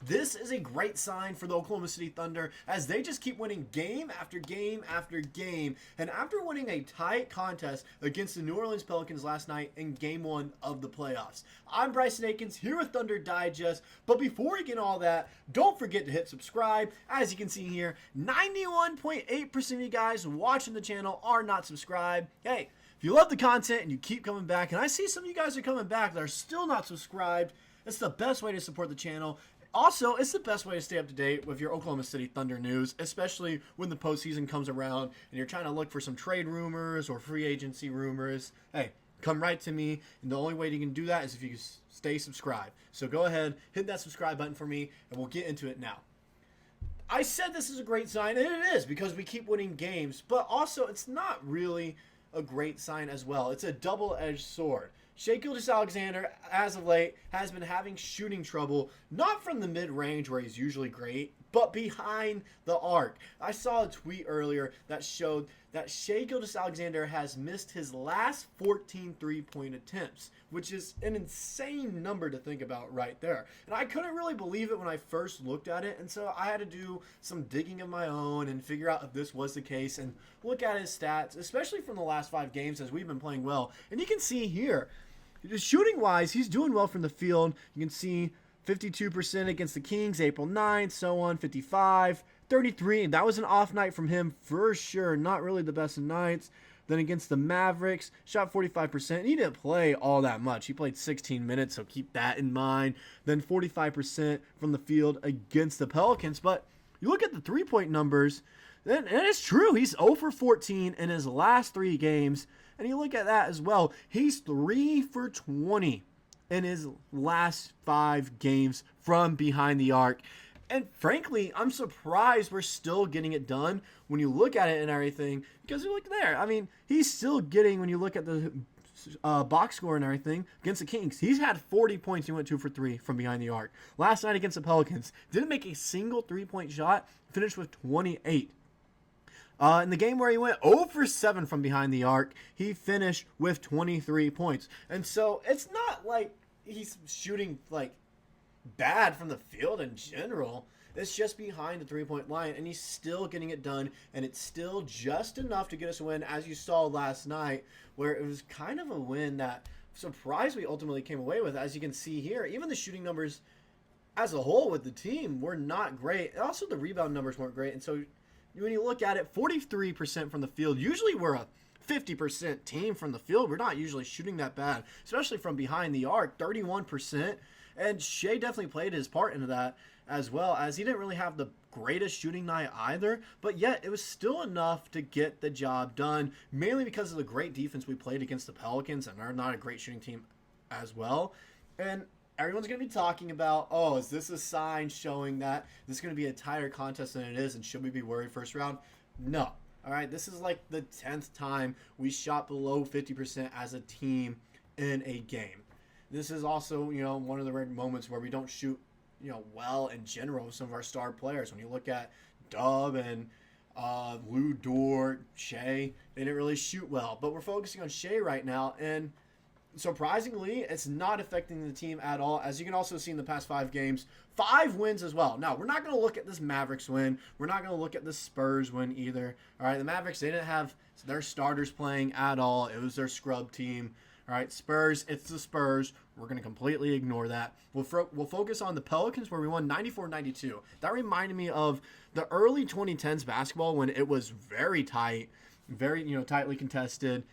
This is a great sign for the Oklahoma City Thunder as they just keep winning game after game after game. And after winning a tight contest against the New Orleans Pelicans last night in Game 1 of the playoffs. I'm Bryson Akins here with Thunder Digest. But before we get all that, don't forget to hit subscribe. As you can see here, 91.8% of you guys watching the channel are not subscribed. Hey, if you love the content and you keep coming back, and I see some of you guys are coming back that are still not subscribed, it's the best way to support the channel. Also, it's the best way to stay up to date with your Oklahoma City Thunder news, especially when the postseason comes around and you're trying to look for some trade rumors or free agency rumors. Hey, come right to me, and the only way you can do that is if you stay subscribed. So go ahead, hit that subscribe button for me, and we'll get into it now. I said this is a great sign, and it is because we keep winning games, but also it's not really a great sign as well. It's a double-edged sword. Shai Gilgeous-Alexander, as of late, has been having shooting trouble, not from the mid-range where he's usually great, but behind the arc. I saw a tweet earlier that showed that Shai Gilgeous-Alexander has missed his last 14 three-point attempts, which is an insane number to think about right there. And I couldn't really believe it when I first looked at it, and so I had to do some digging of my own and figure out if this was the case and look at his stats, especially from the last 5 games as we've been playing well. And you can see here, shooting-wise, he's doing well from the field. You can see 52% against the Kings, April 9th, so on, 55, 33. And that was an off night from him for sure. Not really the best of nights. Then against the Mavericks, shot 45%. He didn't play all that much. He played 16 minutes, so keep that in mind. Then 45% from the field against the Pelicans. But you look at the three-point numbers, and it's true. He's 0 for 14 in his last 3 games. And you look at that as well. He's 3 for 20 in his last 5 games from behind the arc. And frankly, I'm surprised we're still getting it done when you look at it and everything. Because you look there. I mean, he's still getting, when you look at the box score and everything, against the Kings, he's had 40 points. He went 2 for 3 from behind the arc. Last night against the Pelicans, didn't make a single 3-point shot, finished with 28. In the game where he went 0 for 7 from behind the arc, he finished with 23 points. And so it's not like he's shooting like bad from the field in general. It's just behind the 3-point line, and he's still getting it done, and it's still just enough to get us a win, as you saw last night, where it was kind of a win that surprised we ultimately came away with. As you can see here, even the shooting numbers as a whole with the team were not great. Also, the rebound numbers weren't great, and so when you look at it, 43% from the field. Usually we're a 50% team from the field. We're not usually shooting that bad, especially from behind the arc, 31%. And Shai definitely played his part into that, as well, as he didn't really have the greatest shooting night either, but yet it was still enough to get the job done, mainly because of the great defense we played against the Pelicans, and they're not a great shooting team as well. And everyone's going to be talking about, oh, is this a sign showing that this is going to be a tighter contest than it is, and should we be worried first round? No. All right, this is like the 10th time we shot below 50% as a team in a game. This is also, one of the rare moments where we don't shoot, well in general with some of our star players. When you look at Dub and Lou Dort, Shai, they didn't really shoot well. But we're focusing on Shai right now, and surprisingly, it's not affecting the team at all. As you can also see in the past 5 games, 5 wins as well. Now, we're not going to look at this Mavericks win. We're not going to look at the Spurs win either. All right, the Mavericks, they didn't have their starters playing at all. It was their scrub team. All right, Spurs, it's the Spurs. We're going to completely ignore that. We'll focus on the Pelicans, where we won 94-92. That reminded me of the early 2010s basketball when it was very tight, very, tightly contested.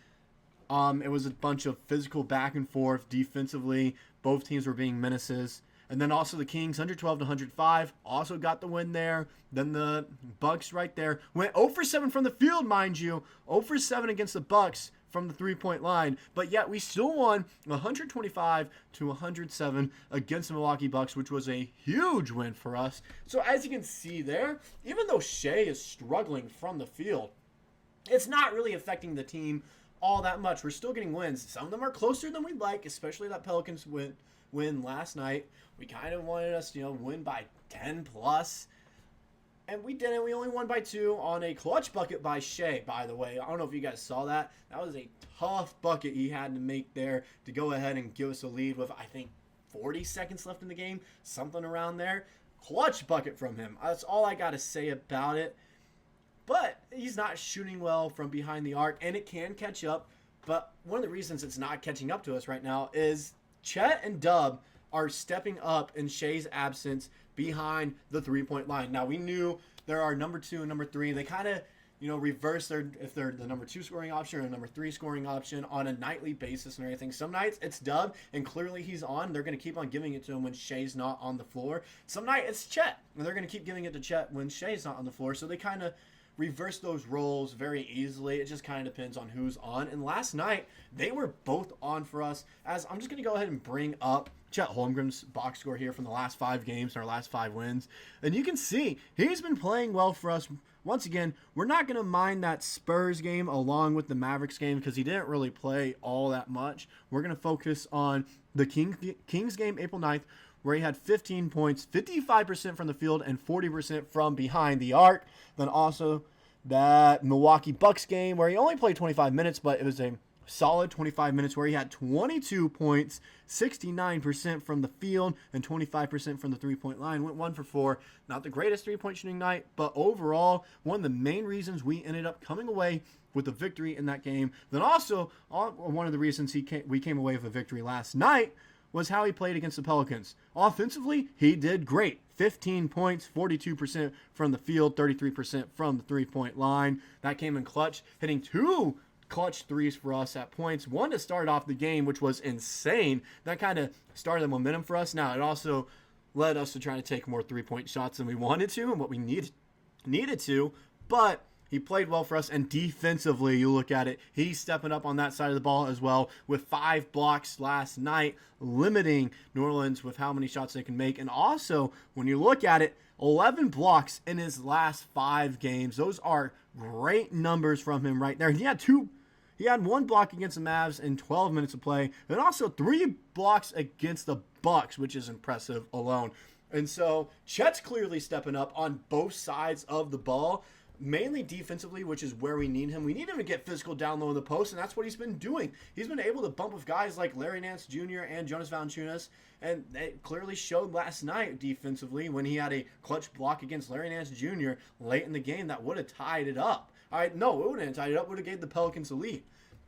It was a bunch of physical back and forth defensively. Both teams were being menaces. And then also the Kings, 112-105, also got the win there. Then the Bucks right there went 0 for 7 from the field, mind you. 0 for 7 against the Bucks from the 3-point line. But yet we still won 125-107 against the Milwaukee Bucks, which was a huge win for us. So as you can see there, even though Shai is struggling from the field, it's not really affecting the team all that much. We're still getting wins. Some of them are closer than we'd like, especially that Pelicans win last night. We kind of wanted us to win by 10 plus, and we didn't. We only won by 2 on a clutch bucket by Shai, by the way. I don't know if you guys saw that. That was a tough bucket he had to make there to go ahead and give us a lead with, I think, 40 seconds left in the game, something around there. Clutch bucket from him. That's all I got to say about it. But he's not shooting well from behind the arc, and it can catch up. But one of the reasons it's not catching up to us right now is Chet and Dub are stepping up in Shai's absence behind the three-point line. Now, we knew there are number 2 and number 3. They kind of, reverse if they're the number 2 scoring option or the number 3 scoring option on a nightly basis and everything. Some nights it's Dub, and clearly he's on. They're going to keep on giving it to him when Shai's not on the floor. Some night it's Chet, and they're going to keep giving it to Chet when Shai's not on the floor. So they kind of reverse those roles very easily. It just kind of depends on who's on. And last night, they were both on for us. As I'm just going to go ahead and bring up Chet Holmgren's box score here from the last 5 games, our last 5 wins. And you can see he's been playing well for us. Once again, we're not going to mind that Spurs game along with the Mavericks game because he didn't really play all that much. We're going to focus on the Kings game April 9th, where he had 15 points, 55% from the field, and 40% from behind the arc. Then also that Milwaukee Bucks game where he only played 25 minutes, but it was a solid 25 minutes where he had 22 points, 69% from the field, and 25% from the three-point line. Went 1 for 4. Not the greatest three-point shooting night, but overall, one of the main reasons we ended up coming away with a victory in that game. Then also, one of the reasons we came away with a victory last night was how he played against the Pelicans. Offensively, he did great. 15 points, 42% from the field, 33% from the three-point line. That came in clutch, hitting 2 clutch threes for us at points. 1 to start off the game, which was insane. That kind of started the momentum for us. Now, it also led us to try to take more three-point shots than we wanted to and what we needed to, but he played well for us, and defensively, you look at it, he's stepping up on that side of the ball as well with 5 blocks last night, limiting New Orleans with how many shots they can make. And also, when you look at it, 11 blocks in his last 5 games. Those are great numbers from him right there. He had 1 block against the Mavs in 12 minutes of play, and also 3 blocks against the Bucks, which is impressive alone. And so, Chet's clearly stepping up on both sides of the ball. Mainly defensively, which is where we need him. We need him to get physical down low in the post, and that's what he's been doing. He's been able to bump with guys like Larry Nance Jr. and Jonas Valanciunas, and it clearly showed last night defensively when he had a clutch block against Larry Nance Jr. late in the game that would have tied it up. All right, no, it wouldn't have tied it up. Would have gave the Pelicans the lead.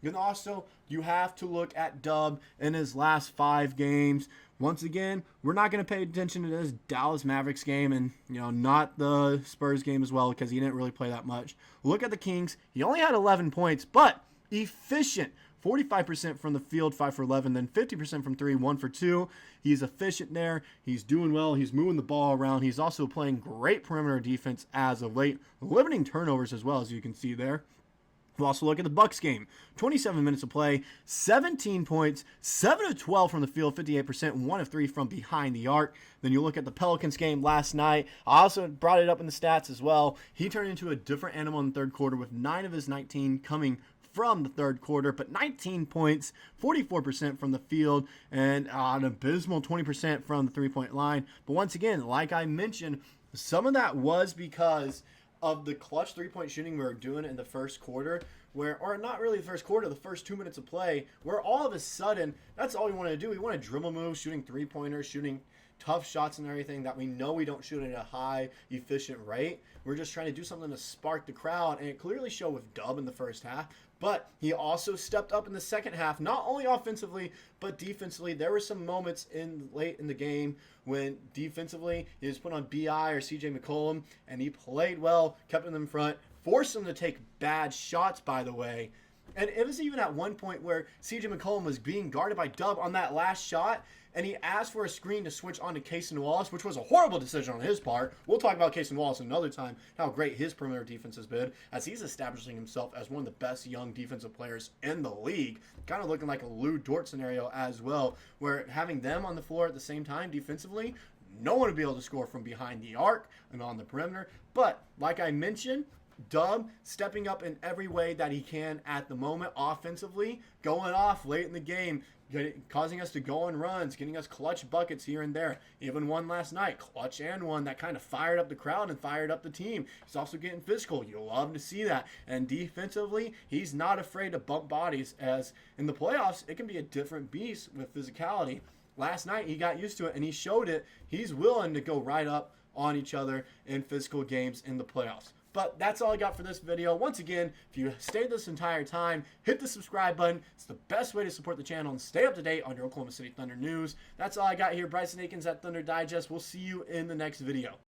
And also, you have to look at Dub in his last 5 games. Once again, we're not going to pay attention to this Dallas Mavericks game and, not the Spurs game as well because he didn't really play that much. Look at the Kings. He only had 11 points, but efficient. 45% from the field, 5 for 11, then 50% from 3, 1 for 2. He's efficient there. He's doing well. He's moving the ball around. He's also playing great perimeter defense as of late, limiting turnovers as well, as you can see there. We'll also look at the Bucks game. 27 minutes of play, 17 points, 7 of 12 from the field, 58%, 1 of 3 from behind the arc. Then you look at the Pelicans game last night. I also brought it up in the stats as well. He turned into a different animal in the third quarter with 9 of his 19 coming from the third quarter, but 19 points, 44% from the field, and an abysmal 20% from the three-point line. But once again, like I mentioned, some of that was because of the clutch three-point shooting we were doing in the first quarter, or not really the first quarter, the first 2 minutes of play, where all of a sudden, that's all we want to do. We want to dribble moves, shooting three-pointers, shooting tough shots and everything that we know we don't shoot at a high, efficient rate. We're just trying to do something to spark the crowd, and it clearly showed with Dub in the first half. But he also stepped up in the second half, not only offensively, but defensively. There were some moments late in the game when defensively he was put on B.I. or C.J. McCollum, and he played well, kept them in front, forced them to take bad shots, by the way. And it was even at one point where C.J. McCollum was being guarded by Dub on that last shot, and he asked for a screen to switch on to Cason Wallace, which was a horrible decision on his part. We'll talk about Cason Wallace another time, how great his perimeter defense has been, as he's establishing himself as one of the best young defensive players in the league. Kind of looking like a Lou Dort scenario as well, where having them on the floor at the same time defensively, no one would be able to score from behind the arc and on the perimeter. But, like I mentioned, Dub stepping up in every way that he can at the moment offensively, going off late in the game, causing us to go on runs, getting us clutch buckets here and there. Even one last night, clutch and one that kind of fired up the crowd and fired up the team. He's also getting physical. You'll love to see that. And defensively, he's not afraid to bump bodies, as in the playoffs, it can be a different beast with physicality. Last night, he got used to it, and he showed it. He's willing to go right up on each other in physical games in the playoffs. But that's all I got for this video. Once again, if you stayed this entire time, hit the subscribe button. It's the best way to support the channel and stay up to date on your Oklahoma City Thunder news. That's all I got here. Bryson Akins at Thunder Digest. We'll see you in the next video.